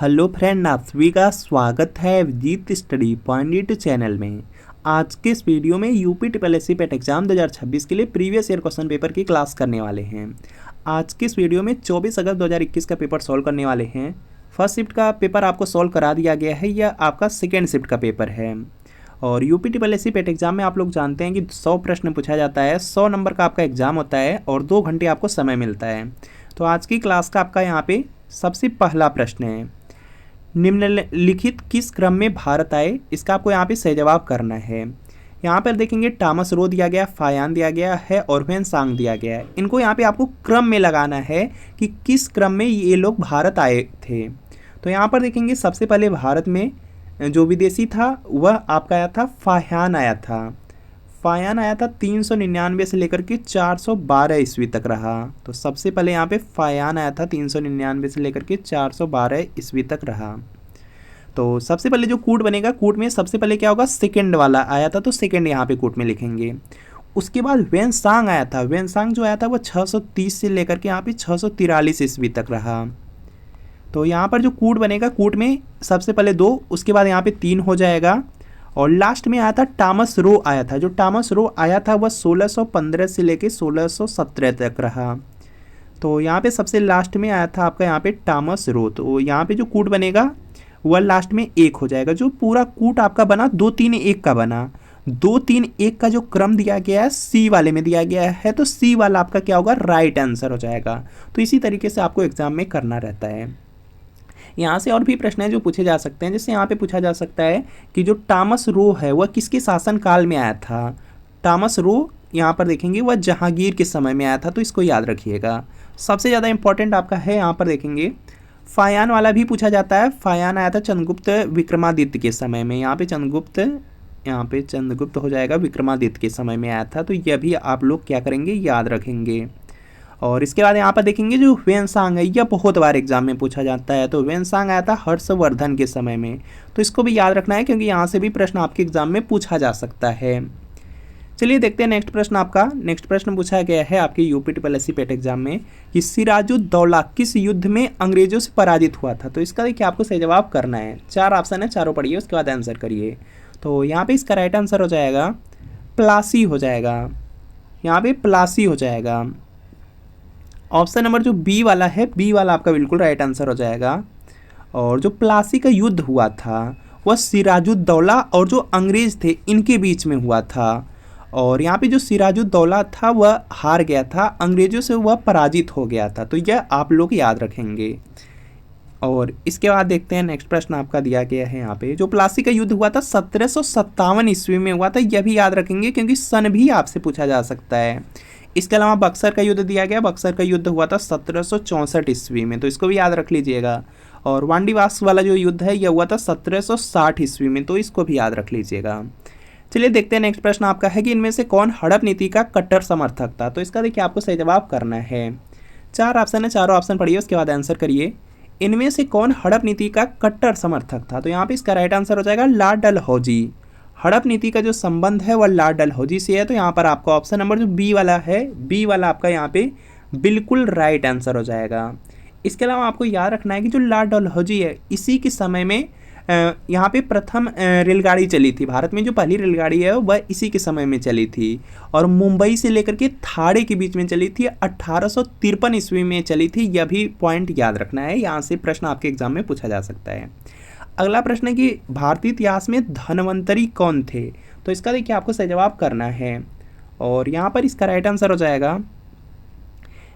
Hello friend, आप सभी का स्वागत है विजीत स्टडी पॉइंट चैनल में। आज के इस वीडियो में UP triple S C PET exam 2026 के लिए प्रीवियस ईयर क्वेश्चन पेपर की क्लास करने वाले हैं। आज के इस वीडियो में 24 अगस्त 2021 का पेपर सॉल्व करने वाले हैं। फर्स्ट शिफ्ट का पेपर आपको सॉल्व करा दिया गया है, यह आपका सेकेंड शिफ्ट का पेपर है। और UP triple S C PET exam में आप लोग जानते हैं कि 100 प्रश्न पूछा जाता है, 100 नंबर का आपका एग्जाम होता है और 2 घंटे आपको समय मिलता है। तो आज की क्लास का आपका यहाँ पे सबसे पहला प्रश्न है, निम्नलिखित किस क्रम में भारत आए? इसका आपको यहाँ पे सही जवाब करना है। यहाँ पर देखेंगे टॉमस रो दिया गया, फायान दिया गया है और ह्वेनसांग दिया गया है। इनको यहाँ पे आपको क्रम में लगाना है कि किस क्रम में ये लोग भारत आए थे। तो यहाँ पर देखेंगे सबसे पहले भारत में जो विदेशी था वह आपका आया था फायान आया था। फायान आया था 399 से लेकर के 412 ईस्वी तक रहा। तो सबसे पहले यहाँ पे फायान आया था 399 से लेकर के 412 ईस्वी तक रहा। तो सबसे पहले जो कूट बनेगा, कूट में सबसे पहले क्या होगा, सेकंड वाला आया था, तो सेकंड यहाँ पे कूट में लिखेंगे। उसके बाद ह्वेनसांग आया था। ह्वेनसांग जो आया था वह 630 से लेकर के यहाँ पे 643 ईस्वी तक रहा। तो यहाँ पर जो कूट बनेगा, कूट में सबसे पहले 2, उसके बाद यहाँ पे 3 हो जाएगा और लास्ट में आया था टॉमस रो आया था। जो टॉमस रो आया था वह 1615 से लेके 1617 तक रहा। तो यहाँ पे सबसे लास्ट में आया था आपका यहाँ पे टॉमस रो। तो यहाँ पे जो कूट बनेगा वह लास्ट में 1 हो जाएगा। जो पूरा कूट आपका बना 2 3 1 का बना। 2 3 1 का जो क्रम दिया गया है सी वाले में दिया गया है, तो सी वाला आपका क्या होगा, राइट आंसर हो जाएगा। तो इसी तरीके से आपको एग्जाम में करना रहता है। यहाँ से और भी प्रश्न हैं जो पूछे जा सकते हैं। जैसे यहाँ पे पूछा जा सकता है कि जो टॉमस रो है वह किसके शासन काल में आया था। टॉमस रो यहाँ पर देखेंगे वह जहांगीर के समय में आया था, तो इसको याद रखिएगा। सबसे ज़्यादा इंपॉर्टेंट आपका है यहाँ पर देखेंगे फायान वाला भी पूछा जाता है। फायान आया था चंद्रगुप्त विक्रमादित्य के समय में। यहाँ पे चंद्रगुप्त हो जाएगा, विक्रमादित्य के समय में आया था। तो यह भी आप लोग क्या करेंगे, याद रखेंगे। और इसके बाद यहाँ पर देखेंगे जो ह्वेनसांग है, यह बहुत बार एग्जाम में पूछा जाता है। तो ह्वेनसांग आया था हर्षवर्धन के समय में, तो इसको भी याद रखना है क्योंकि यहाँ से भी प्रश्न आपके एग्जाम में पूछा जा सकता है। चलिए देखते हैं नेक्स्ट प्रश्न आपका। नेक्स्ट प्रश्न पूछा गया है आपके UP triple S C PET exam में कि सिराजुद्दौला किस युद्ध में अंग्रेजों से पराजित हुआ था। तो इसका देखिए आपको सही जवाब करना है। 4 ऑप्शन है, चारों पढ़िए उसके बाद आंसर करिए। तो यहाँ पे इसका राइट आंसर हो जाएगा प्लासी हो जाएगा। यहाँ पे प्लासी हो जाएगा। ऑप्शन नंबर जो बी वाला है, बी वाला आपका बिल्कुल राइट आंसर हो जाएगा। और जो प्लासी का युद्ध हुआ था वह सिराजुद्दौला और जो अंग्रेज थे इनके बीच में हुआ था। और यहाँ पे जो सिराजुद्दौला था वह हार गया था, अंग्रेजों से वह पराजित हो गया था। तो यह आप लोग याद रखेंगे। और इसके बाद देखते हैं नेक्स्ट प्रश्न आपका दिया गया है यहाँ पे। जो प्लासी का युद्ध हुआ था 1757 ईस्वी में हुआ था, यह भी याद रखेंगे क्योंकि सन भी आपसे पूछा जा सकता है। इसके अलावा बक्सर का युद्ध दिया गया, बक्सर का युद्ध हुआ था 1764 ईस्वी में, तो इसको भी याद रख लीजिएगा। और वांडीवास वाला जो युद्ध है यह हुआ था 1760 ईस्वी में, तो इसको भी याद रख लीजिएगा। चलिए देखते हैं नेक्स्ट प्रश्न आपका है कि इनमें से कौन हड़प नीति का कट्टर समर्थक था। तो इसका देखिए आपको सही जवाब करना है। 4 ऑप्शन है, चारों ऑप्शन पढ़िए उसके बाद आंसर करिए। इनमें से कौन हड़प नीति का कट्टर समर्थक था। तो यहाँ पे इसका राइट आंसर हो जाएगा लॉर्ड डलहौजी। हड़प नीति का जो संबंध है वह लॉर्ड डलहौजी से है। तो यहाँ पर आपका ऑप्शन नंबर जो बी वाला है, बी वाला आपका यहाँ पे बिल्कुल राइट आंसर हो जाएगा। इसके अलावा आपको याद रखना है कि जो लॉर्ड डलहौजी है इसी के समय में यहाँ पे प्रथम रेलगाड़ी चली थी। भारत में जो पहली रेलगाड़ी है वह इसी के समय में चली थी और मुंबई से लेकर के थाड़े के बीच में चली थी। 1853 ईस्वी में चली थी। यह भी पॉइंट याद रखना है, यहाँ से प्रश्न आपके एग्जाम में पूछा जा सकता है। अगला प्रश्न है कि भारतीय इतिहास में धन्वंतरी कौन थे। तो इसका देखिए आपको सही जवाब करना है और यहाँ पर इसका राइट आंसर हो जाएगा।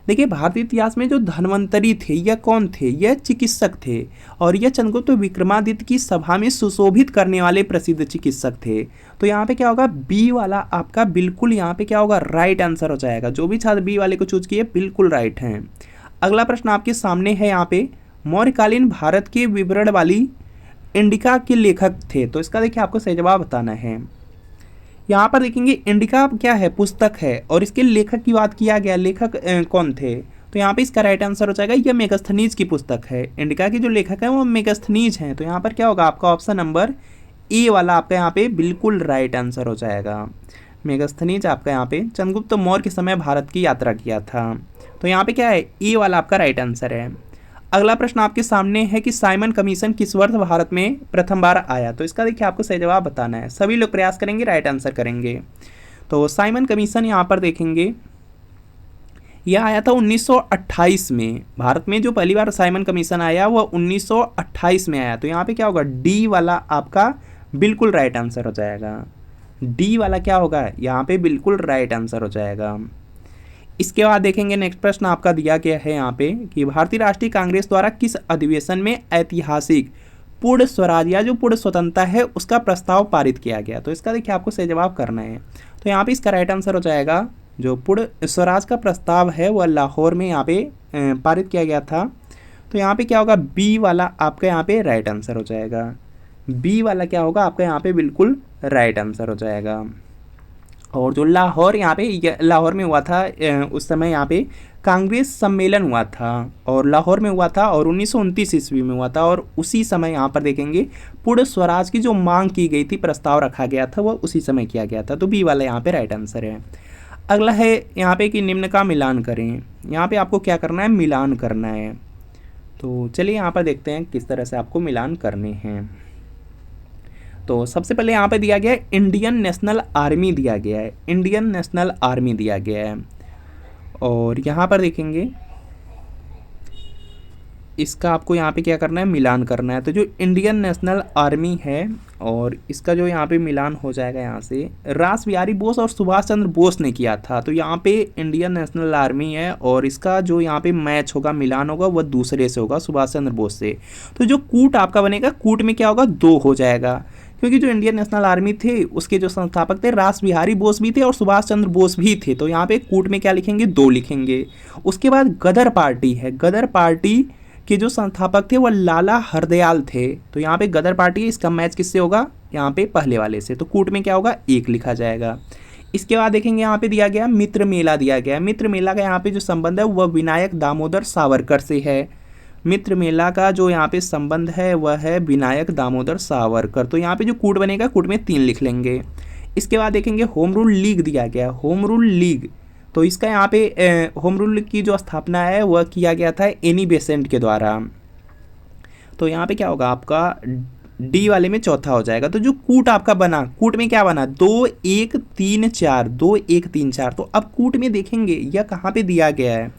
देखिए भारतीय इतिहास में जो धन्वंतरी थे यह कौन थे, यह चिकित्सक थे और यह चंद्रगुप्त विक्रमादित्य की सभा में सुशोभित करने वाले प्रसिद्ध चिकित्सक थे। तो यहाँ पे क्या होगा, बी वाला आपका बिल्कुल यहाँ पे क्या होगा, राइट आंसर हो जाएगा। जो भी छात्र बी वाले को चूज किए बिल्कुल राइट हैं। अगला प्रश्न आपके सामने है यहाँ पे, मौर्यकालीन भारत के विवरण वाली इंडिका के लेखक थे। तो इसका देखिए आपको सही जवाब बताना है। यहाँ पर देखेंगे इंडिका क्या है, पुस्तक है और इसके लेखक की बात किया गया, लेखक कौन थे। तो यहाँ पे इसका राइट आंसर हो जाएगा, यह मेगास्थनीज की पुस्तक है। इंडिका के जो लेखक हैं वो मेगास्थनीज हैं। तो यहाँ पर क्या होगा, आपका ऑप्शन नंबर ए वाला आपका यहाँ पे बिल्कुल राइट आंसर हो जाएगा। मेगास्थनीज आपका यहाँ पे चंद्रगुप्त मौर्य के समय भारत की यात्रा किया था। तो यहाँ पे क्या है, ए वाला आपका राइट आंसर है। अगला प्रश्न आपके सामने है कि साइमन कमीशन किस वर्ष भारत में प्रथम बार आया। तो इसका देखिए आपको सही जवाब बताना है। सभी लोग प्रयास करेंगे, राइट आंसर करेंगे। तो साइमन कमीशन यहाँ पर देखेंगे, यह आया था 1928 में। भारत में जो पहली बार साइमन कमीशन आया वह 1928 में आया। तो यहाँ पे क्या होगा, डी वाला आपका बिल्कुल राइट आंसर हो जाएगा। डी वाला क्या होगा, यहाँ पे बिल्कुल राइट आंसर हो जाएगा। इसके बाद देखेंगे नेक्स्ट प्रश्न आपका दिया गया है यहाँ पे कि भारतीय राष्ट्रीय कांग्रेस द्वारा किस अधिवेशन में ऐतिहासिक पूर्ण स्वराज या जो पूर्ण स्वतंत्रता है उसका प्रस्ताव पारित किया गया। तो इसका देखिए आपको सही जवाब करना है। तो यहाँ पे इसका राइट आंसर हो जाएगा, जो पूर्ण स्वराज का प्रस्ताव है वह लाहौर में यहाँ पे पारित किया गया था। तो यहाँ पे क्या होगा, बी वाला आपका यहाँ पे राइट आंसर हो जाएगा। बी वाला क्या होगा आपका यहाँ पे बिल्कुल राइट आंसर हो जाएगा। और जो लाहौर यहाँ पे लाहौर में हुआ था, उस समय यहाँ पे कांग्रेस सम्मेलन हुआ था और लाहौर में हुआ था और 1929 ईस्वी में हुआ था। और उसी समय यहाँ पर देखेंगे पूर्ण स्वराज की जो मांग की गई थी, प्रस्ताव रखा गया था, वह उसी समय किया गया था। तो बी वाला यहाँ पे राइट आंसर है। अगला है यहाँ पे कि निम्न का मिलान करें। यहाँ पे आपको क्या करना है, मिलान करना है। तो चलिए यहाँ पर देखते हैं किस तरह से आपको मिलान करने हैं। तो सबसे पहले यहाँ पे दिया गया है इंडियन नेशनल आर्मी दिया गया है, इंडियन नेशनल आर्मी दिया गया है। और यहाँ पर देखेंगे इसका आपको यहाँ पे क्या करना है, मिलान करना है। तो जो इंडियन नेशनल आर्मी है और इसका जो यहाँ पे मिलान हो जाएगा यहाँ से, रास बिहारी बोस और सुभाष चंद्र बोस ने किया था। तो यहाँ पे इंडियन नेशनल आर्मी है और इसका जो यहाँ पे मैच होगा, मिलान होगा, वह दूसरे से होगा, सुभाष चंद्र बोस से। तो जो कूट आपका बनेगा, कूट में क्या होगा, 2 हो जाएगा, क्योंकि जो इंडियन नेशनल आर्मी थे उसके जो संस्थापक थे रास बिहारी बोस भी थे और सुभाष चंद्र बोस भी थे। तो यहाँ पे कूट में क्या लिखेंगे, 2 लिखेंगे। उसके बाद गदर पार्टी है, गदर पार्टी के जो संस्थापक थे वह लाला हरदयाल थे। तो यहाँ पे गदर पार्टी, इसका मैच किससे होगा, यहाँ पे पहले वाले से। तो कूट में क्या होगा, 1 लिखा जाएगा। इसके बाद देखेंगे यहाँ पे दिया गया मित्र मेला दिया गया। मित्र मेला का यहाँ पे जो संबंध है वह विनायक दामोदर सावरकर से है। मित्र मेला का जो यहाँ पे संबंध है वह है विनायक दामोदर सावरकर। तो यहाँ पे जो कूट बनेगा, कूट में 3 लिख लेंगे। इसके बाद देखेंगे होम रूल लीग दिया गया, होम रूल लीग। तो इसका यहाँ पे होम रूल की जो स्थापना है वह किया गया था एनी बेसेंट के द्वारा। तो यहाँ पे क्या होगा आपका, डी वाले में चौथा हो जाएगा। तो जो कूट आपका बना, कूट में क्या बना, 2 1 3 4, 2 1 3 4। तो अब कूट में देखेंगे यह कहाँ पे दिया गया है,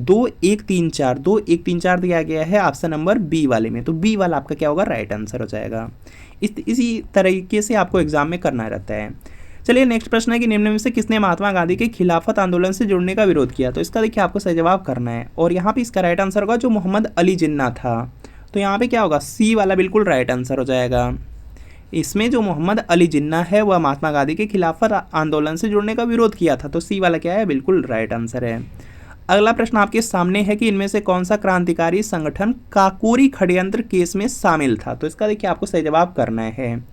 2 1 3 4, 2 1 3 4 दिया गया है ऑप्शन नंबर बी वाले में। तो बी वाला आपका क्या होगा, राइट आंसर हो जाएगा। इसी तरीके से आपको एग्जाम में करना रहता है। चलिए नेक्स्ट प्रश्न है कि निम्न में से किसने महात्मा गांधी के खिलाफत आंदोलन से जुड़ने का विरोध किया। तो इसका देखिए आपको सही जवाब करना है और यहाँ पे इसका राइट आंसर होगा जो मोहम्मद अली जिन्ना था। तो यहाँ पे क्या होगा, सी वाला बिल्कुल राइट आंसर हो जाएगा। इसमें जो मोहम्मद अली जिन्ना है वह महात्मा गांधी के खिलाफत आंदोलन से जुड़ने का विरोध किया था। तो सी वाला क्या है, बिल्कुल राइट आंसर है। अगला प्रश्न आपके सामने है कि इनमें से कौन सा क्रांतिकारी संगठन काकोरी षड्यंत्र केस में शामिल था। तो इसका देखिए आपको सही जवाब करना है।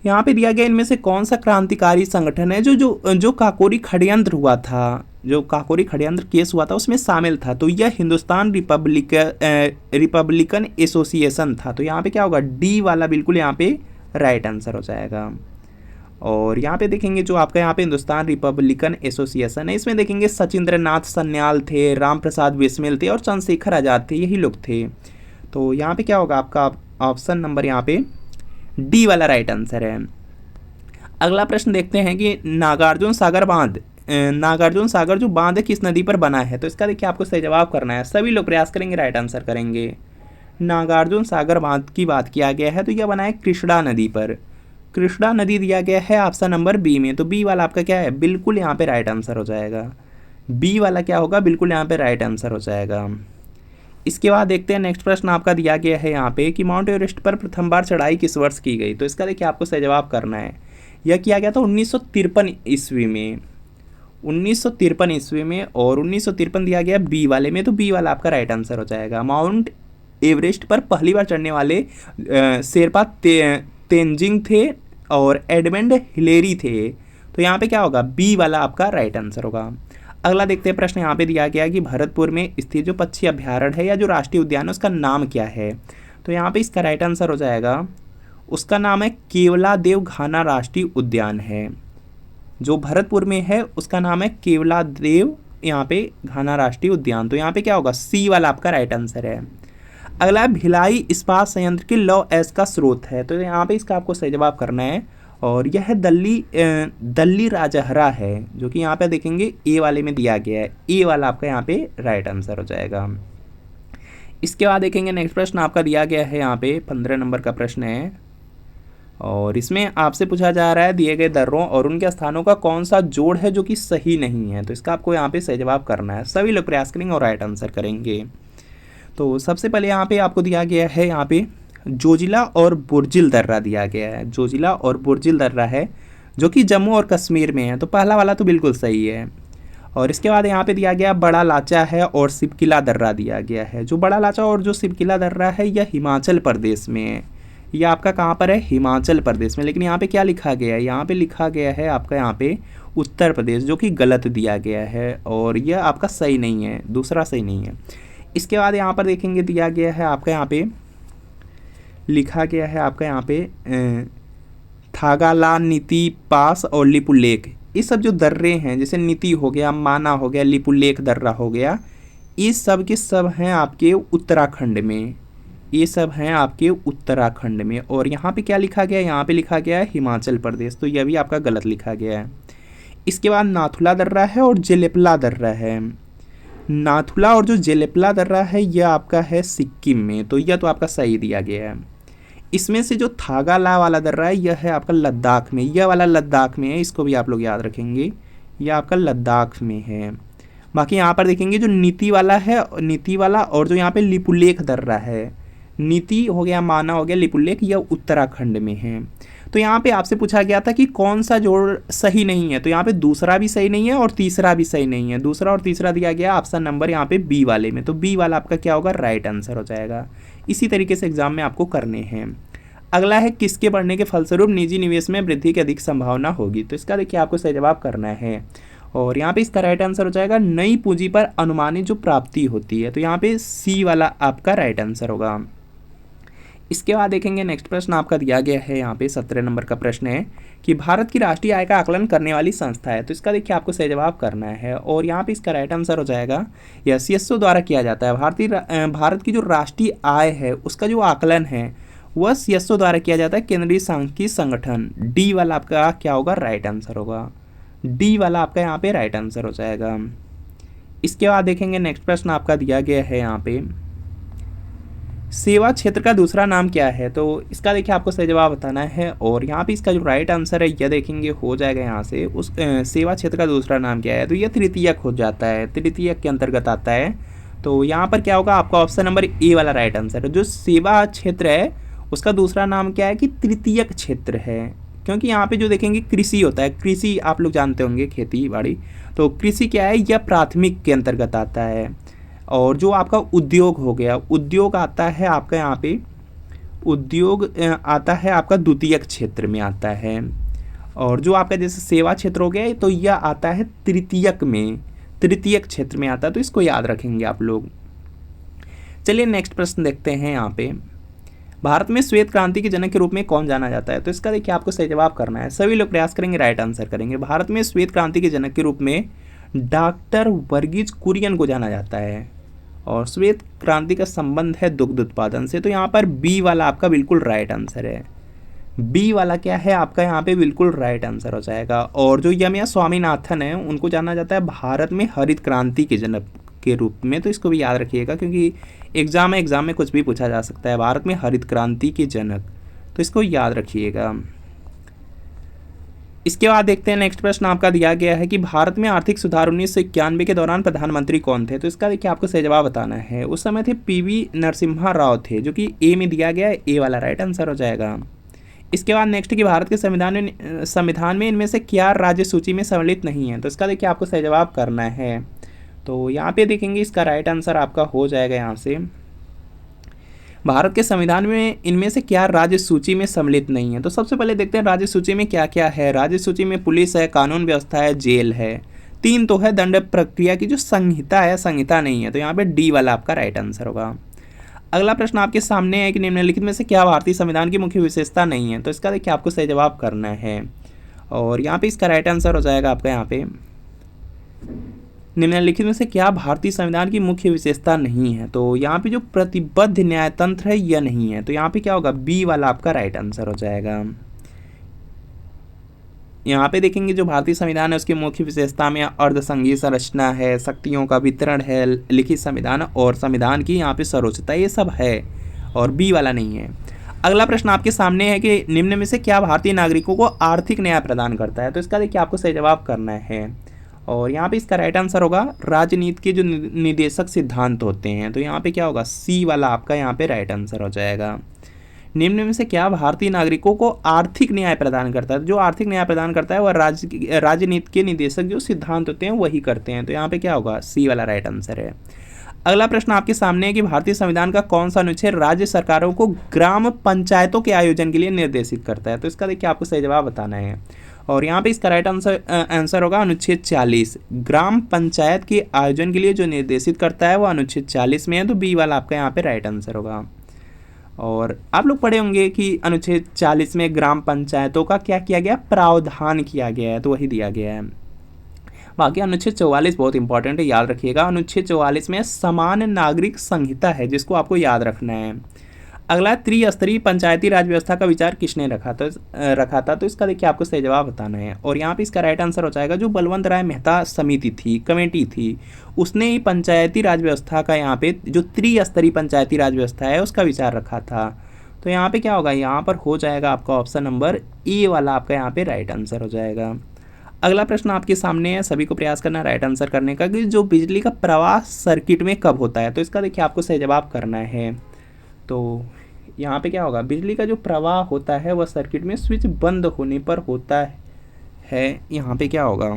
यहाँ पे दिया गया इनमें से कौन सा क्रांतिकारी संगठन है जो काकोरी षड्यंत्र हुआ था, जो काकोरी षड्यंत्र केस हुआ था उसमें शामिल था। तो यह हिंदुस्तान रिपब्लिकन एसोसिएशन था। तो यहाँ पे क्या होगा, डी वाला बिल्कुल यहाँ पे राइट आंसर हो जाएगा। और यहाँ पे देखेंगे जो आपका यहाँ पे हिंदुस्तान रिपब्लिकन एसोसिएशन है, इसमें देखेंगे सचिंद्रनाथ सन्याल थे, राम प्रसाद बिस्मिल थे और चंद्रशेखर आज़ाद थे, यही लोग थे। तो यहाँ पे क्या होगा आपका ऑप्शन नंबर यहाँ पे डी वाला राइट आंसर है। अगला प्रश्न देखते हैं कि नागार्जुन सागर बांध, नागार्जुन सागर जो बांध है किस नदी पर बना है। तो इसका देखिए आपको सही जवाब करना है। सभी लोग प्रयास करेंगे, राइट आंसर करेंगे। नागार्जुन सागर बांध की बात किया गया है तो यह बना है कृष्णा नदी पर, कृष्णा नदी दिया गया है ऑप्शन नंबर बी में। तो बी वाला आपका क्या है, बिल्कुल यहाँ पे राइट आंसर हो जाएगा। बी वाला क्या होगा, बिल्कुल यहाँ पे राइट आंसर हो जाएगा। इसके बाद देखते हैं नेक्स्ट प्रश्न आपका दिया गया है यहाँ पे कि माउंट एवरेस्ट पर प्रथम बार चढ़ाई किस वर्ष की गई। तो इसका देखिए आपको सही जवाब करना है। यह किया गया था 1953 ईस्वी में, 1953 ईस्वी में। और 1953 दिया गया बी वाले में। तो बी वाला आपका राइट आंसर हो जाएगा। माउंट एवरेस्ट पर पहली बार चढ़ने वाले शेरपा तेंजिंग थे और एडमंड हिलेरी थे। तो यहाँ पे क्या होगा, बी वाला आपका राइट आंसर होगा। अगला देखते हैं प्रश्न यहाँ पे दिया गया कि भरतपुर में स्थित जो पक्षी अभ्यारण्य है या जो राष्ट्रीय उद्यान है उसका नाम क्या है। तो यहाँ पे इसका राइट आंसर हो जाएगा, उसका नाम है केवलादेव घाना राष्ट्रीय उद्यान है। जो भरतपुर में है उसका नाम है केवलादेव यहाँ पे घाना राष्ट्रीय उद्यान, तो यहाँ पे क्या होगा, सी वाला आपका राइट आंसर है। अगला भिलाई इस्पात संयंत्र के लौह अयस्क का स्रोत है, तो यहाँ पे इसका आपको सही जवाब करना है और यह दल्ली राजहरा है, जो कि यहाँ पे देखेंगे ए वाले में दिया गया है, ए वाला आपका यहाँ पे राइट आंसर हो जाएगा। इसके बाद देखेंगे नेक्स्ट प्रश्न आपका दिया गया है यहाँ पे 15 नंबर का प्रश्न है और इसमें आपसे पूछा जा रहा है दिए गए दर्रों और उनके स्थानों का कौन सा जोड़ है जो कि सही नहीं है, तो इसका आपको यहाँ पे सही जवाब करना है। सभी लोग प्रयास करेंगे और राइट आंसर करेंगे। तो सबसे पहले यहाँ पे आपको दिया गया है यहाँ पे जोजिला और बुर्जिल दर्रा दिया गया है, जोजिला और बुर्जिल दर्रा है जो कि जम्मू और कश्मीर में है, तो पहला वाला तो बिल्कुल सही है। और इसके बाद यहाँ पे दिया गया बड़ा लाचा है और सिपकिला दर्रा दिया गया है। जो बड़ा लाचा और जो सिपकिला दर्रा है यह हिमाचल प्रदेश में है, यह आपका कहाँ पर है, हिमाचल प्रदेश में। लेकिन यहाँ पे क्या लिखा गया है, यहाँ पे लिखा गया है आपका यहाँ पे उत्तर प्रदेश, जो कि गलत दिया गया है और यह आपका सही नहीं है, दूसरा सही नहीं है। इसके बाद यहाँ पर देखेंगे दिया गया है आपका यहाँ पे लिखा गया है आपका यहाँ पे थागाला, नीति, पास और लिपुलेख, ये सब जो दर्रे हैं जैसे नीति हो गया, माना हो गया, लिपुलेख दर्रा हो गया, ये सब के सब हैं आपके उत्तराखंड में, ये सब हैं आपके उत्तराखंड में। और यहाँ पे क्या लिखा गया है, यहाँ पे लिखा गया है हिमाचल प्रदेश, तो यह भी आपका गलत लिखा गया है। इसके बाद नाथुला दर्रा है और जेलेपला दर्रा है। नाथुला और जो जेलेपला दर्रा है यह आपका है सिक्किम में, तो यह तो आपका सही दिया गया है। इसमें से जो थागाला वाला दर्रा है यह है आपका लद्दाख में, यह वाला लद्दाख में है, इसको भी आप लोग याद रखेंगे, यह आपका लद्दाख में है। बाकी यहाँ पर देखेंगे जो नीति वाला है, नीति वाला और जो यहाँ पे लिपुलेख दर्रा है, नीति हो गया, माना हो गया, लिपुलेख, यह उत्तराखंड में है। तो यहाँ पे आपसे पूछा गया था कि कौन सा जोड़ सही नहीं है, तो यहाँ पे दूसरा भी सही नहीं है और तीसरा भी सही नहीं है। दूसरा और तीसरा दिया गया ऑप्शन नंबर यहाँ पे बी वाले में, तो बी वाला आपका क्या होगा, राइट आंसर हो जाएगा। इसी तरीके से एग्जाम में आपको करने हैं। अगला है किसके बढ़ने के फलस्वरूप निजी निवेश में वृद्धि की अधिक संभावना होगी, तो इसका देखिए आपको सही जवाब करना है और यहाँ पे इसका राइट आंसर हो जाएगा नई पूंजी पर अनुमानित जो प्राप्ति होती है, तो यहाँ पे सी वाला आपका राइट आंसर होगा। इसके बाद देखेंगे नेक्स्ट प्रश्न आपका दिया गया है यहाँ पे 17 नंबर का प्रश्न है कि भारत की राष्ट्रीय आय का आकलन करने वाली संस्था है, तो इसका देखिए आपको सही जवाब करना है और यहाँ पे इसका राइट आंसर हो जाएगा यह सीएसओ द्वारा किया जाता है। भारत की जो राष्ट्रीय आय है उसका जो आकलन है वह सीएसओ द्वारा किया जाता है, केंद्रीय सांख्यिकी संगठन। डी वाला आपका क्या होगा, राइट आंसर होगा, डी वाला आपका यहाँ पे राइट आंसर हो जाएगा। इसके बाद देखेंगे नेक्स्ट प्रश्न आपका दिया गया है यहाँ पे सेवा क्षेत्र का दूसरा नाम क्या है, तो इसका देखिए आपको सही जवाब बताना है और यहाँ पे इसका जो राइट आंसर है यह देखेंगे हो जाएगा यहाँ से उस सेवा क्षेत्र का दूसरा नाम क्या है, तो यह तृतीयक हो जाता है, तृतीयक के अंतर्गत आता है। तो यहाँ पर क्या होगा, आपका ऑप्शन नंबर ए वाला राइट आंसर है। जो सेवा क्षेत्र है उसका दूसरा नाम क्या है कि तृतीयक क्षेत्र है, क्योंकि यहाँ पे जो देखेंगे कृषि होता है, कृषि आप लोग जानते होंगे, खेती बाड़ी, तो कृषि क्या है, यह प्राथमिक के अंतर्गत आता है। और जो आपका उद्योग हो गया, उद्योग आता है आपका यहाँ पे, उद्योग आता है आपका द्वितीयक क्षेत्र में आता है। और जो आपका जैसे सेवा क्षेत्र हो गया तो यह आता है तृतीयक में, तृतीयक क्षेत्र में आता है, तो इसको याद रखेंगे आप लोग। चलिए नेक्स्ट प्रश्न देखते हैं यहाँ पे भारत में श्वेत क्रांति के जनक के रूप में कौन जाना जाता है, तो इसका देखिए आपको सही जवाब करना है। सभी लोग प्रयास करेंगे, राइट आंसर करेंगे। भारत में श्वेत क्रांति के जनक के रूप में डॉक्टर वर्गीज कुरियन को जाना जाता है और श्वेत क्रांति का संबंध है दुग्ध उत्पादन से, तो यहाँ पर बी वाला आपका बिल्कुल राइट आंसर है। बी वाला क्या है आपका यहाँ पे बिल्कुल राइट आंसर हो जाएगा। और जो यमिया स्वामीनाथन है उनको जाना जाता है भारत में हरित क्रांति के जनक के रूप में, तो इसको भी याद रखिएगा क्योंकि एग्जाम में कुछ भी पूछा जा सकता है। भारत में हरित क्रांति के जनक, तो इसको याद रखिएगा। इसके बाद देखते हैं नेक्स्ट प्रश्न आपका दिया गया है कि भारत में आर्थिक सुधार 1991 के दौरान प्रधानमंत्री कौन थे, तो इसका देखिए आपको सही जवाब बताना है। उस समय थे पीवी नरसिम्हा राव थे, जो कि ए में दिया गया है, ए वाला राइट आंसर हो जाएगा। इसके बाद नेक्स्ट कि भारत के संविधान में इनमें से क्या राज्य सूची में सम्मिलित नहीं है, तो इसका देखिए आपको सही जवाब करना है। तो यहाँ पे देखेंगे इसका राइट आंसर आपका हो जाएगा यहाँ से भारत के संविधान में इनमें से क्या राज्य सूची में सम्मिलित नहीं है। तो सबसे पहले देखते हैं राज्य सूची में क्या क्या है। राज्य सूची में पुलिस है, कानून व्यवस्था है, जेल है, 3 तो है दंड प्रक्रिया की जो संहिता है, संहिता नहीं है, तो यहाँ पे डी वाला आपका राइट आंसर होगा। अगला प्रश्न आपके सामने है कि निम्नलिखित में से क्या भारतीय संविधान की मुख्य विशेषता नहीं है, तो इसका देखिए आपको सही जवाब करना है और यहाँ पे इसका राइट आंसर हो जाएगा आपका यहाँ पे निम्नलिखित में से क्या भारतीय संविधान की मुख्य विशेषता नहीं है? तो यहाँ पे जो प्रतिबद्ध न्यायतंत्र है यह नहीं है, तो यहाँ पे क्या होगा, बी वाला आपका राइट आंसर हो जाएगा। यहाँ पे देखेंगे जो भारतीय संविधान है उसकी मुख्य विशेषता में अर्धसंघीय संरचना है, शक्तियों का वितरण है, लिखित संविधान और संविधान की यहाँ पे सर्वोच्चता, ये सब है और बी वाला नहीं है। अगला प्रश्न आपके सामने है कि निम्न में से क्या भारतीय नागरिकों को आर्थिक न्याय प्रदान करता है? तो इसका देखिए आपको सही जवाब करना है और यहाँ पे इसका राइट आंसर होगा राजनीति के जो निदेशक सिद्धांत होते हैं, तो यहाँ पे क्या होगा, सी वाला आपका यहाँ पे राइट आंसर हो जाएगा। निम्न में से क्या भारतीय नागरिकों को आर्थिक न्याय प्रदान करता है? जो आर्थिक न्याय प्रदान करता है वह राजनीति के निदेशक जो सिद्धांत होते हैं वही करते हैं, तो यहाँ पे क्या होगा, सी वाला राइट आंसर है। अगला प्रश्न आपके सामने है कि भारतीय संविधान का कौन सा अनुच्छेद राज्य सरकारों को ग्राम पंचायतों के आयोजन के लिए निर्देशित करता है? तो इसका देखिए आपको सही जवाब बताना है और यहाँ पे इसका राइट आंसर होगा अनुच्छेद 40। ग्राम पंचायत के आयोजन के लिए जो निर्देशित करता है वो अनुच्छेद 40 में है, तो बी वाला आपका यहाँ पे राइट आंसर होगा। और आप लोग पढ़े होंगे कि अनुच्छेद 40 में ग्राम पंचायतों का क्या किया गया, प्रावधान किया गया है, तो वही दिया गया है। बाकी अनुच्छेद 44 बहुत इंपॉर्टेंट है, याद रखिएगा। अनुच्छेद 44 में समान नागरिक संहिता है जिसको आपको याद रखना है। अगला, त्रिस्तरीय पंचायती राज व्यवस्था का विचार किसने रखा था? तो इसका देखिए आपको सही जवाब बताना है और यहाँ पे इसका राइट आंसर हो जाएगा जो बलवंत राय मेहता समिति थी, कमेटी थी, उसने ही पंचायती राज व्यवस्था का यहाँ पे जो त्रिस्तरीय पंचायती राज व्यवस्था है उसका विचार रखा था। तो यहाँ पे क्या होगा, यहाँ पर हो जाएगा आपका ऑप्शन नंबर ए वाला आपका यहाँ पे राइट आंसर हो जाएगा। अगला प्रश्न आपके सामने है, सभी को प्रयास करना राइट आंसर करने का, कि जो बिजली का प्रवाह सर्किट में कब होता है? तो इसका देखिए आपको सही जवाब करना है। तो यहाँ पे क्या होगा, बिजली का जो प्रवाह होता है वह सर्किट में स्विच बंद होने पर होता है। यहाँ पे क्या होगा,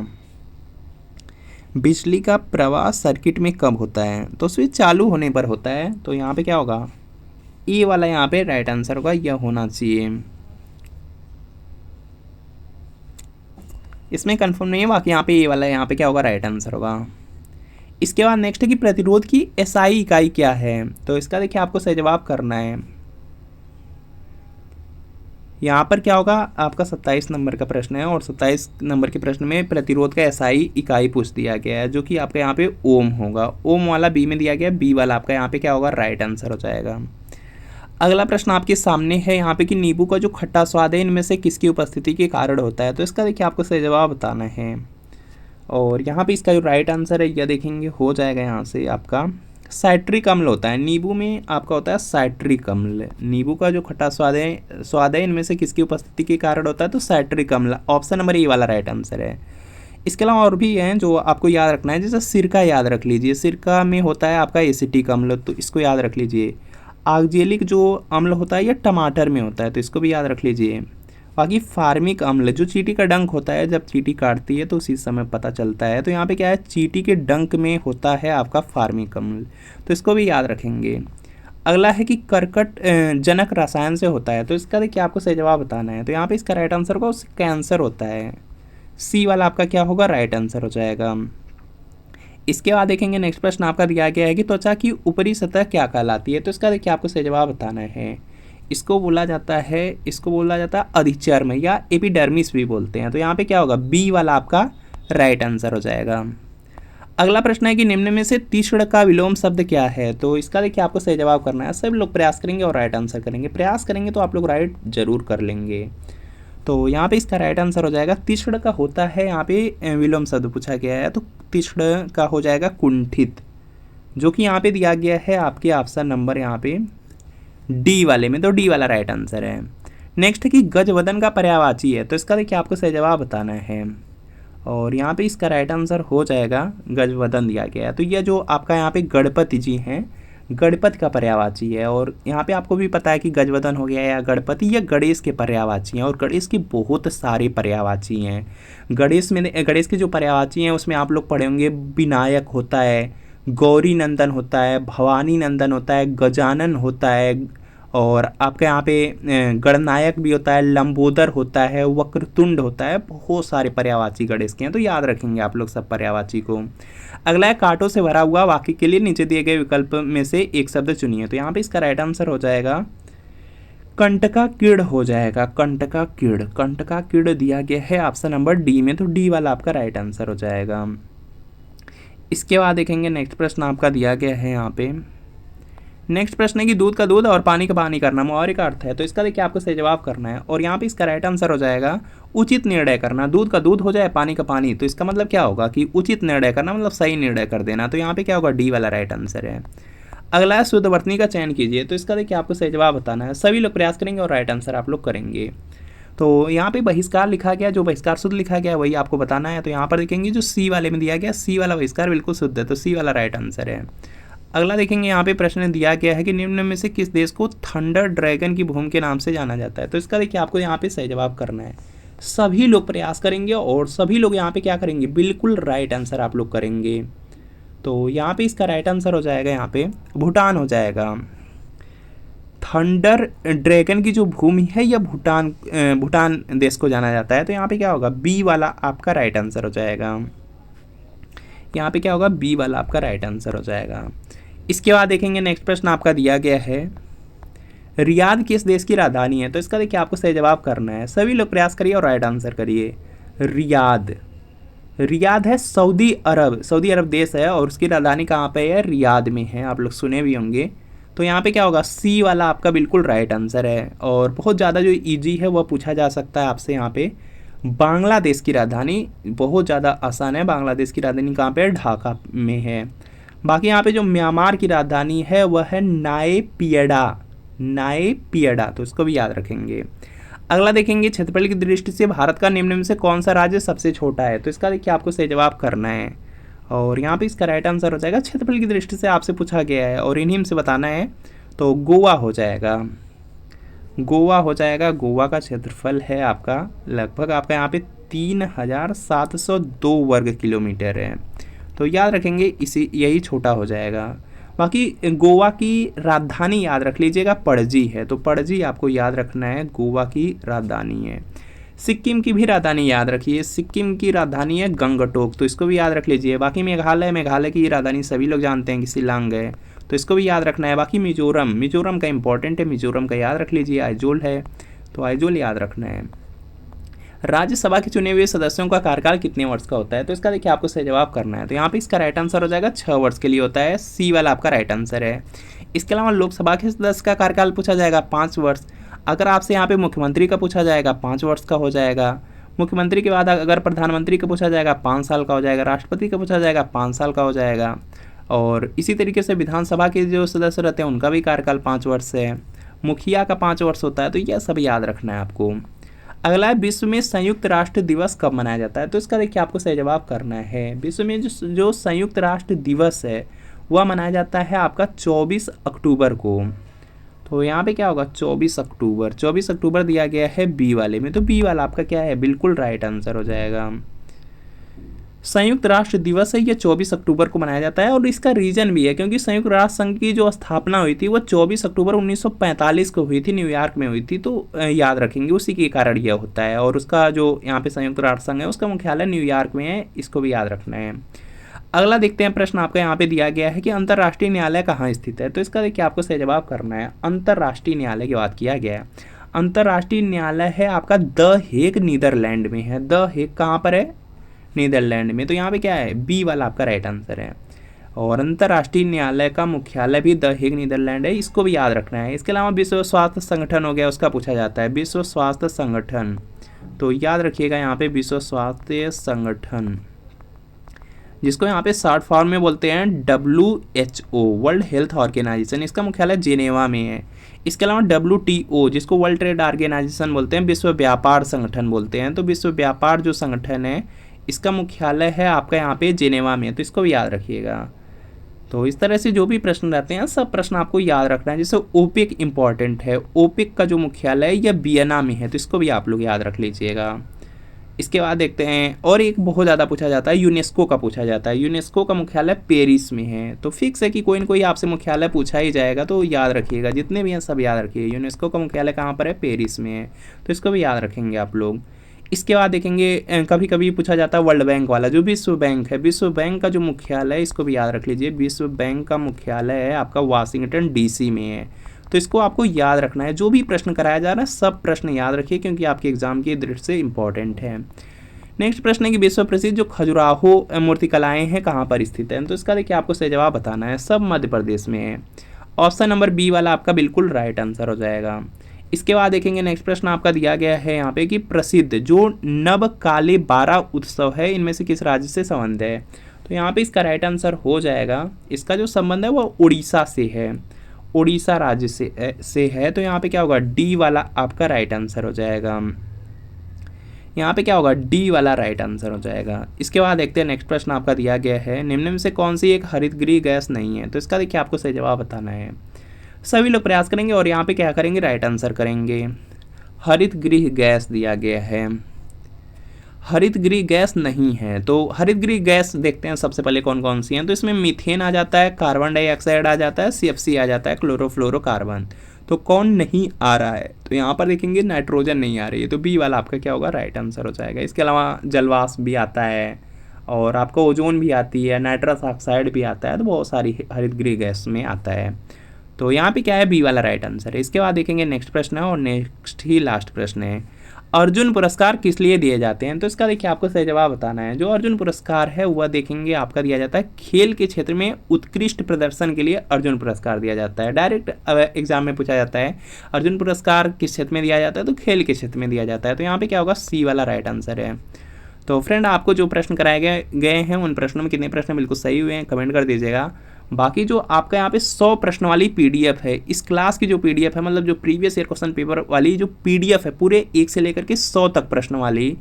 बिजली का प्रवाह सर्किट में कब होता है? तो स्विच चालू होने पर होता है, तो यहाँ पे क्या होगा, ए वाला यहाँ पे राइट आंसर होगा, यह होना चाहिए। इसमें कंफर्म नहीं है, बाकी यहाँ पे ए वाला यहाँ पे क्या होगा, राइट आंसर होगा। इसके बाद नेक्स्ट है कि प्रतिरोध की एसआई इकाई क्या है? तो इसका देखिए आपको सही जवाब करना है। यहाँ पर क्या होगा, आपका 27 नंबर का प्रश्न है और 27 नंबर के प्रश्न में प्रतिरोध का एसआई इकाई पूछ दिया गया है जो कि आपका यहाँ पे ओम होगा। ओम वाला बी में दिया गया, बी वाला आपका यहाँ पे क्या होगा, राइट आंसर हो जाएगा। अगला प्रश्न आपके सामने है यहाँ पे कि नींबू का जो खट्टा स्वाद है इनमें से किसकी उपस्थिति के कारण होता है? तो इसका देखिए आपको सही जवाब बताना है और यहाँ पे इसका जो राइट आंसर है यह देखेंगे हो जाएगा यहाँ से आपका साइट्रिक अम्ल होता है। नींबू में आपका होता है साइट्रिक अम्ल। नींबू का जो खट्टा स्वाद है इनमें से किसकी उपस्थिति के कारण होता है? तो साइट्रिक अम्ल, ऑप्शन नंबर ए वाला राइट आंसर है। इसके अलावा और भी हैं जो आपको याद रखना है, जैसे सिरका याद रख लीजिए, सिरका में होता है आपका एसिटिक अम्ल, तो इसको याद रख लीजिए। ऑक्जेलिक जो अम्ल होता है यह टमाटर में होता है, तो इसको भी याद रख लीजिए। बाकी फार्मिक अम्ल जो चींटी का डंक होता है, जब चींटी काटती है तो उसी समय पता चलता है, तो यहाँ पे क्या है, चींटी के डंक में होता है आपका फार्मिक अम्ल, तो इसको भी याद रखेंगे। अगला है कि कर्कट जनक रसायन से होता है, तो इसका देखिए आपको सही जवाब बताना है। तो यहाँ पे इसका राइट आंसर होगा कैंसर होता है, सी वाला आपका क्या होगा, राइट आंसर हो जाएगा। इसके बाद देखेंगे नेक्स्ट प्रश्न आपका दिया गया है कि त्वचा की ऊपरी सतह क्या कहलाती है? तो इसका देखिए आपको सही जवाब बताना है। इसको बोला जाता है अधिचर्म या एपिडर्मिस भी बोलते हैं, तो यहाँ पे क्या होगा, बी वाला आपका राइट आंसर हो जाएगा। अगला प्रश्न है कि निम्न में से तीक्ष्ण का विलोम शब्द क्या है? तो इसका देखिए आपको सही जवाब करना है। सब लोग प्रयास करेंगे और राइट आंसर करेंगे, प्रयास करेंगे तो आप लोग राइट जरूर कर लेंगे। तो यहाँ पे इसका राइट आंसर हो जाएगा, तीक्ष्ण का होता है यहाँ पे विलोम शब्द पूछा गया है, तो तीक्ष्ण का हो जाएगा कुंठित, जो कि यहाँ पे दिया गया है आपके ऑप्शन नंबर यहाँ पे डी वाले में, तो डी वाला राइट आंसर है। नेक्स्ट है कि गजवदन का पर्यायवाची है, तो इसका देखिए आपको सही जवाब बताना है और यहाँ पे इसका राइट आंसर हो जाएगा गजवदन दिया गया है। तो यह जो आपका यहाँ पे गणपति जी हैं, गणपति का पर्यायवाची है और यहाँ पे आपको भी पता है कि गजवदन हो गया या गणपति, या गणेश के पर्यायवाची हैं और गणेश की बहुत सारे पर्यायवाची हैं। गणेश के जो पर्यायवाची हैं उसमें आप लोग पढ़े होंगे, विनायक होता है, गौरी नंदन होता है, भवानी नंदन होता है, गजानन होता है और आपके यहाँ पे गणनायक भी होता है, लंबोदर होता है, वक्रतुंड होता है, बहुत सारे पर्यायवाची गणेश के हैं, तो याद रखेंगे आप लोग सब पर्यायवाची को। अगला है कांटों से भरा हुआ वाक्य के लिए नीचे दिए गए विकल्प में से एक शब्द चुनिए, तो यहाँ पे इसका राइट आंसर हो जाएगा कंटका कीड़ हो जाएगा, कंटका कीड़ दिया गया है ऑप्शन नंबर डी में, तो डी वाला आपका राइट आंसर हो जाएगा। इसके बाद देखेंगे नेक्स्ट प्रश्न आपका दिया गया है यहाँ पे। नेक्स्ट प्रश्न है कि दूध का दूध और पानी का पानी करना मुहावरे का अर्थ है। तो इसका देखिए आपको सही जवाब करना है और यहाँ पे इसका राइट आंसर हो जाएगा उचित निर्णय करना। दूध का दूध हो जाए पानी का पानी, तो इसका मतलब क्या होगा कि उचित निर्णय करना, मतलब सही निर्णय कर देना। तो यहाँ पे क्या होगा, डी वाला राइट आंसर है। अगला है शुद्ध वर्तनी का चयन कीजिए। तो इसका देखिए आपको सही जवाब बताना है। सभी लोग प्रयास करेंगे और राइट आंसर आप लोग करेंगे। तो यहाँ पे बहिष्कार लिखा गया, जो बहिष्कार शुद्ध लिखा गया वही आपको बताना है। तो यहाँ पर देखेंगे जो सी वाले में दिया गया, सी वाला बहिष्कार बिल्कुल शुद्ध है, तो सी वाला राइट आंसर है। अगला देखेंगे यहाँ पे प्रश्न दिया गया है कि निम्न में से किस देश को थंडर ड्रैगन की भूमि के नाम से जाना जाता है। तो इसका देखिए आपको यहाँ पे सही जवाब करना है। सभी लोग प्रयास करेंगे और सभी लोग यहाँ पे क्या करेंगे, बिल्कुल राइट आंसर आप लोग करेंगे। तो यहाँ पे इसका राइट आंसर हो जाएगा यहाँ पे भूटान हो जाएगा। थंडर ड्रैगन की जो भूमि है यह भूटान देश को जाना जाता है। तो यहाँ पे क्या होगा, बी वाला आपका राइट आंसर हो जाएगा। यहाँ पे क्या होगा, बी वाला आपका राइट आंसर हो जाएगा। इसके बाद देखेंगे नेक्स्ट प्रश्न आपका दिया गया है, रियाद किस देश की राजधानी है। तो इसका देखिए आपको सही जवाब करना है। सभी लोग प्रयास करिए और राइट आंसर करिए। रियाद है सऊदी अरब देश है और उसकी राजधानी कहाँ पे है, रियाद में है। आप लोग सुने भी होंगे। तो यहाँ पे क्या होगा, सी वाला आपका बिल्कुल राइट आंसर है। और बहुत ज़्यादा जो इजी है वह पूछा जा सकता है आपसे यहाँ पे। बांग्लादेश की राजधानी बहुत ज़्यादा आसान है। बांग्लादेश की राजधानी कहाँ पे है, ढाका में है। बाकी यहाँ पे जो म्यांमार की राजधानी है वह है नायपियडा, तो इसको भी याद रखेंगे। अगला देखेंगे क्षेत्रफल की दृष्टि से भारत का निम्न में से कौन सा राज्य सबसे छोटा है। तो इसका देखिए आपको सही जवाब करना है और यहाँ पे इसका राइट आंसर हो जाएगा, क्षेत्रफल की दृष्टि से आपसे पूछा गया है और इन्हीं में से बताना है। तो गोवा हो जाएगा। गोवा का क्षेत्रफल है आपका लगभग आपका यहाँ पे 3702 वर्ग किलोमीटर है। तो याद रखेंगे यही छोटा हो जाएगा। बाकी गोवा की राजधानी याद रख लीजिएगा, पणजी है। तो पणजी आपको याद रखना है, गोवा की राजधानी है। सिक्किम की भी राजधानी याद रखिए, सिक्किम की राजधानी है गंगटोक, तो इसको भी याद रख लीजिए। बाकी मेघालय की राजधानी सभी लोग जानते हैं कि शिलांग है, तो इसको भी याद रखना है। बाकी मिजोरम का इंपॉर्टेंट है, मिजोरम का याद रख लीजिए। आइजोल है, तो आइजोल याद रखना है। राज्यसभा के चुने हुए सदस्यों का कार्यकाल कितने वर्ष का होता है। तो इसका देखिए आपको सही जवाब करना है। तो यहाँ पे इसका राइट आंसर हो जाएगा 6 वर्ष के लिए होता है। सी वाला आपका राइट आंसर है। इसके अलावा लोकसभा के सदस्य का कार्यकाल पूछा जाएगा 5 वर्ष। अगर आपसे यहाँ पे मुख्यमंत्री का पूछा जाएगा 5 वर्ष का हो जाएगा। मुख्यमंत्री के बाद अगर प्रधानमंत्री का पूछा जाएगा 5 साल का हो जाएगा। राष्ट्रपति का पूछा जाएगा 5 साल का हो जाएगा। और इसी तरीके से विधानसभा के जो सदस्य रहते हैं उनका भी कार्यकाल 5 वर्ष है। मुखिया का 5 वर्ष होता है। तो यह सब याद रखना है आपको। अगला है, विश्व में संयुक्त राष्ट्र दिवस कब मनाया जाता है। तो इसका देखिए आपको सही जवाब करना है। विश्व में जो संयुक्त राष्ट्र दिवस है वह मनाया जाता है आपका 24 अक्टूबर को। तो यहाँ पे क्या होगा, 24 अक्टूबर दिया गया है बी वाले में। तो बी वाला आपका क्या है, बिल्कुल राइट आंसर हो जाएगा। संयुक्त राष्ट्र दिवस है ये 24 अक्टूबर को मनाया जाता है और इसका रीजन भी है क्योंकि संयुक्त राष्ट्र संघ की जो स्थापना हुई थी वो 24 अक्टूबर 1945 को हुई थी, न्यूयॉर्क में हुई थी। तो याद रखेंगे उसी के कारण यह होता है। और उसका जो यहाँ पे संयुक्त राष्ट्र संघ है उसका मुख्यालय न्यूयॉर्क में है, इसको भी याद रखना है। अगला देखते हैं प्रश्न आपका यहाँ पे दिया गया है कि अंतर्राष्ट्रीय न्यायालय कहाँ स्थित है। तो इसका देखिए आपको सही जवाब करना है। अंतर्राष्ट्रीय न्यायालय की बात किया गया है। अंतर्राष्ट्रीय न्यायालय है आपका द हेग, नीदरलैंड में है। द हेग कहाँ पर है, नीदरलैंड में। तो यहाँ पे क्या है, बी वाला आपका राइट आंसर है। और अंतर्राष्ट्रीय न्यायालय का मुख्यालय भी द हेग, नीदरलैंड है, इसको भी याद रखना है। इसके अलावा विश्व स्वास्थ्य संगठन हो गया, उसका पूछा जाता है। विश्व स्वास्थ्य संगठन, तो याद रखिएगा यहाँ पे विश्व स्वास्थ्य संगठन, जिसको यहाँ पे शॉर्ट फॉर्म में बोलते हैं WHO, वर्ल्ड हेल्थ ऑर्गेनाइजेशन, इसका मुख्यालय जेनेवा में है। इसके अलावा WTO, जिसको वर्ल्ड ट्रेड ऑर्गेनाइजेशन बोलते हैं, विश्व व्यापार संगठन बोलते हैं। तो विश्व व्यापार जो संगठन है इसका मुख्यालय है आपका यहाँ पे जेनेवा में, तो इसको भी याद रखिएगा। तो इस तरह से जो भी प्रश्न रहते हैं सब प्रश्न आपको याद रखना है। जैसे ओपेक इंपॉर्टेंट है, ओपेक का जो मुख्यालय है यह वियना में है, तो इसको भी आप लोग याद रख लीजिएगा। इसके बाद देखते हैं और एक बहुत ज़्यादा पूछा जाता है, यूनेस्को का पूछा जाता है। यूनेस्को का मुख्यालय पेरिस में है। तो फिक्स है कि कोई ना कोई आपसे मुख्यालय पूछा ही जाएगा, तो याद रखिएगा। जितने भी हैं सब याद रखिए। यूनेस्को का मुख्यालय कहाँ पर है, पेरिस में है, तो इसको भी याद रखेंगे आप लोग। इसके बाद देखेंगे कभी कभी पूछा जाता है वर्ल्ड बैंक वाला, जो विश्व बैंक है। विश्व बैंक का जो मुख्यालय है इसको भी याद रख लीजिए। विश्व बैंक का मुख्यालय है आपका वाशिंगटन DC में है, तो इसको आपको याद रखना है। जो भी प्रश्न कराया जा रहा है सब प्रश्न याद रखिए क्योंकि आपके एग्जाम की दृष्टि से इंपॉर्टेंट है। नेक्स्ट प्रश्न है कि विश्व प्रसिद्ध जो खजुराहो मूर्तिकलाएं हैं कहाँ पर स्थित है, तो इसका देखिए आपको सही जवाब बताना है, सब मध्य प्रदेश में है। ऑप्शन नंबर बी वाला आपका बिल्कुल राइट आंसर हो जाएगा। इसके बाद देखेंगे नेक्स्ट प्रश्न आपका दिया गया है यहाँ पे कि प्रसिद्ध जो नवकाले 12 उत्सव है इनमें से किस राज्य से संबंध है, तो यहाँ पे इसका राइट आंसर हो जाएगा, इसका जो संबंध है वो उड़ीसा से है, उड़ीसा राज्य से है। तो यहाँ पे क्या होगा, डी वाला आपका राइट आंसर हो जाएगा, यहाँ पे क्या होगा, डी वाला राइट आंसर हो जाएगा। इसके बाद देखते हैं नेक्स्ट प्रश्न आपका दिया गया है, निम्न में से कौन सी एक हरितगृह गैस नहीं है, तो इसका देखिए आपको सही जवाब बताना है। सभी लोग प्रयास करेंगे और यहाँ पे क्या करेंगे, राइट आंसर करेंगे। हरितगृह गैस दिया गया है, हरितगृह गैस नहीं है। तो हरितगृह गैस देखते हैं सबसे पहले कौन कौन सी हैं, तो इसमें मीथेन आ जाता है, कार्बन डाइऑक्साइड आ जाता है, CFC आ जाता है, क्लोरोफ्लोरोकार्बन। तो कौन नहीं आ रहा है, तो यहाँ पर देखेंगे नाइट्रोजन नहीं आ रही है, तो बी वाला आपका क्या होगा, राइट आंसर हो जाएगा। इसके अलावा जलवाष्प भी आता है और आपका ओजोन भी आती है, नाइट्रस ऑक्साइड भी आता है, तो बहुत सारी हरितगृह गैस में आता है। तो यहाँ पे क्या है, बी वाला राइट आंसर है। इसके बाद देखेंगे नेक्स्ट प्रश्न है और नेक्स्ट ही लास्ट प्रश्न है, अर्जुन पुरस्कार किस लिए दिए जाते हैं, तो इसका देखिए आपको सही जवाब बताना है। जो अर्जुन पुरस्कार है वह देखेंगे आपका दिया जाता है खेल के क्षेत्र में उत्कृष्ट प्रदर्शन के लिए अर्जुन पुरस्कार दिया जाता है। डायरेक्ट एग्जाम में पूछा जाता है अर्जुन पुरस्कार किस क्षेत्र में दिया जाता है, तो खेल के क्षेत्र में दिया जाता है। तो यहाँ पे क्या होगा, सी वाला राइट आंसर है। तो फ्रेंड आपको जो प्रश्न कराए गए हैं उन प्रश्नों में कितने प्रश्न बिल्कुल सही हुए हैं कमेंट कर दीजिएगा। बाकी जो आपका यहाँ पे 100 प्रश्न वाली PDF है, इस क्लास की जो PDF है, मतलब जो प्रीवियस ईयर क्वेश्चन पेपर वाली जो PDF है पूरे 1 से लेकर के 100 तक प्रश्न वाली,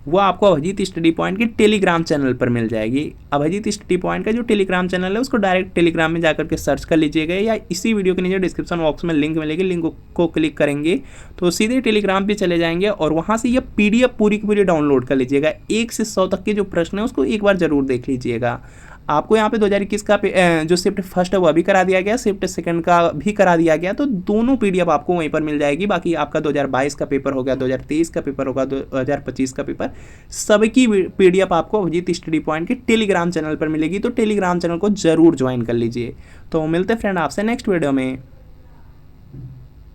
वो आपको अभिजीत स्टडी पॉइंट के टेलीग्राम चैनल पर मिल जाएगी। अभिजीत स्टडी पॉइंट का जो टेलीग्राम चैनल है उसको डायरेक्ट टेलीग्राम में जाकर के सर्च कर लीजिएगा, या इसी वीडियो के नीचे डिस्क्रिप्शन बॉक्स में लिंक मिलेगी, लिंक को क्लिक करेंगे तो सीधे टेलीग्राम पे चले जाएंगे और वहाँ से ये PDF पूरी की पूरी डाउनलोड कर लीजिएगा। 1 से 100 तक के जो प्रश्न है उसको एक बार जरूर देख लीजिएगा। आपको यहाँ पे 2021 का जो शिफ्ट फर्स्ट है वह भी करा दिया गया, शिफ्ट सेकंड का भी करा दिया गया, तो दोनों PDF आपको वहीं पर मिल जाएगी। बाकी आपका 2022 का पेपर हो गया, 2023 का पेपर होगा, 2025 का पेपर, सबकी PDF आपको अभिजीत स्टडी पॉइंट के टेलीग्राम चैनल पर मिलेगी। तो टेलीग्राम चैनल को जरूर ज्वाइन कर लीजिए। तो मिलते हैं फ्रेंड आपसे नेक्स्ट वीडियो में।